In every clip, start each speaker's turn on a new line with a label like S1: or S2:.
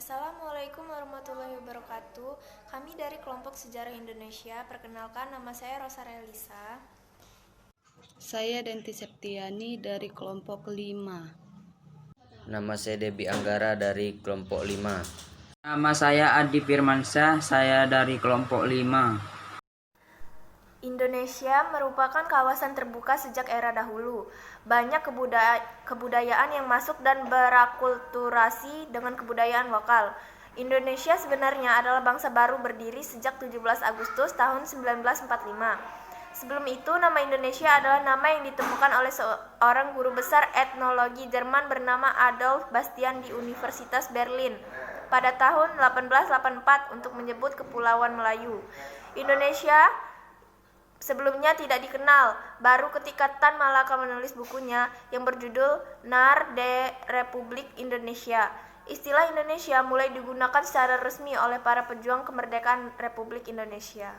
S1: Assalamualaikum warahmatullahi wabarakatuh. Kami dari kelompok Sejarah Indonesia. Perkenalkan, nama saya Rosa Relisa.
S2: Saya Denti Septiani dari kelompok 5.
S3: Nama saya Debi Anggara dari kelompok 5.
S4: Nama saya Adi Firmansyah, saya dari kelompok 5.
S1: Indonesia merupakan kawasan terbuka sejak era dahulu. Banyak kebudayaan yang masuk dan berakulturasi dengan kebudayaan lokal. Indonesia sebenarnya adalah bangsa baru berdiri sejak 17 Agustus tahun 1945. Sebelum itu, nama Indonesia adalah nama yang ditemukan oleh seorang guru besar etnologi Jerman bernama Adolf Bastian di Universitas Berlin pada tahun 1884 untuk menyebut Kepulauan Melayu. Indonesia sebelumnya tidak dikenal, baru ketika Tan Malaka menulis bukunya yang berjudul Nar de Republik Indonesia. Istilah Indonesia mulai digunakan secara resmi oleh para pejuang kemerdekaan Republik Indonesia.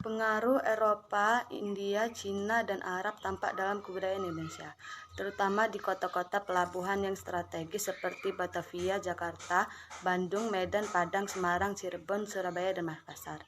S2: Pengaruh Eropa, India, Cina, dan Arab tampak dalam kebudayaan Indonesia, terutama di kota-kota pelabuhan yang strategis seperti Batavia, Jakarta, Bandung, Medan, Padang, Semarang, Cirebon, Surabaya, dan Makassar.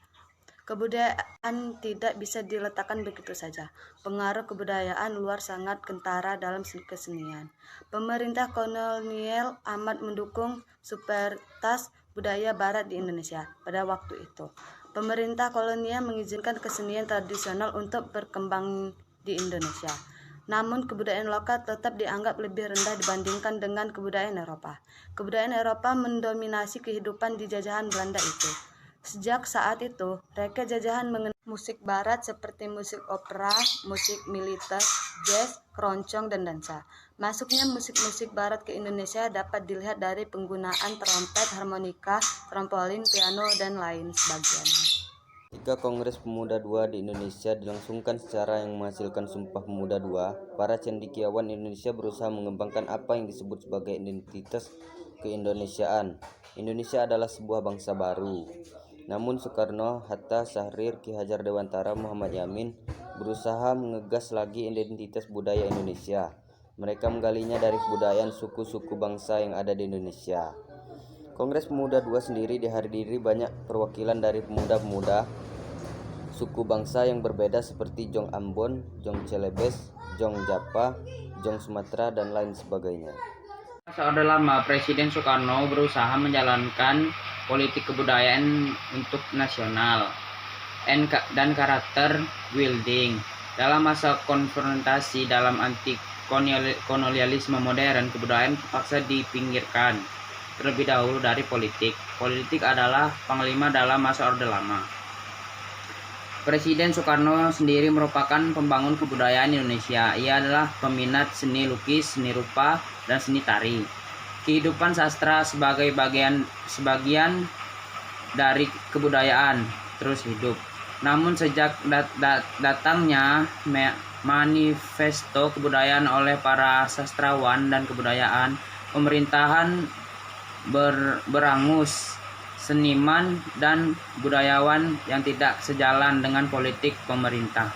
S2: Kebudayaan tidak bisa diletakkan begitu saja. Pengaruh kebudayaan luar sangat kentara dalam kesenian. Pemerintah kolonial amat mendukung superioritas budaya Barat di Indonesia pada waktu itu. Pemerintah kolonial mengizinkan kesenian tradisional untuk berkembang di Indonesia. Namun kebudayaan lokal tetap dianggap lebih rendah dibandingkan dengan kebudayaan Eropa. Kebudayaan Eropa mendominasi kehidupan di jajahan Belanda itu. Sejak saat itu, reka jajahan mengenal musik barat seperti musik opera, musik militer, jazz, keroncong, dan dansa. Masuknya musik-musik barat ke Indonesia dapat dilihat dari penggunaan trompet, harmonika, trompolin, piano, dan lain sebagainya.
S3: Ketika Kongres Pemuda II di Indonesia dilangsungkan secara yang menghasilkan Sumpah Pemuda II, para cendekiawan Indonesia berusaha mengembangkan apa yang disebut sebagai identitas keindonesiaan. Indonesia adalah sebuah bangsa baru. Namun Soekarno, Hatta, Syahrir, Ki Hajar Dewantara, Muhammad Yamin berusaha mengegas lagi identitas budaya Indonesia. Mereka menggalinya dari kebudayaan suku-suku bangsa yang ada di Indonesia. Kongres Pemuda II sendiri dihadiri banyak perwakilan dari pemuda-pemuda suku bangsa yang berbeda seperti Jong Ambon, Jong Celebes, Jong Japa, Jong Sumatera, dan lain sebagainya.
S4: Masa Orde Lama, Presiden Soekarno berusaha menjalankan politik kebudayaan untuk nasional dan karakter building. Dalam masa konfrontasi dalam anti kolonialisme modern, kebudayaan terpaksa dipinggirkan terlebih dahulu dari politik. Politik adalah panglima dalam masa Orde Lama. Presiden Soekarno sendiri merupakan pembangun kebudayaan Indonesia. Ia adalah peminat seni lukis, seni rupa, dan seni tari. Kehidupan sastra sebagai sebagian dari kebudayaan terus hidup. Namun sejak datangnya manifesto kebudayaan oleh para sastrawan dan kebudayaan, pemerintahan berangus seniman dan budayawan yang tidak sejalan dengan politik pemerintah.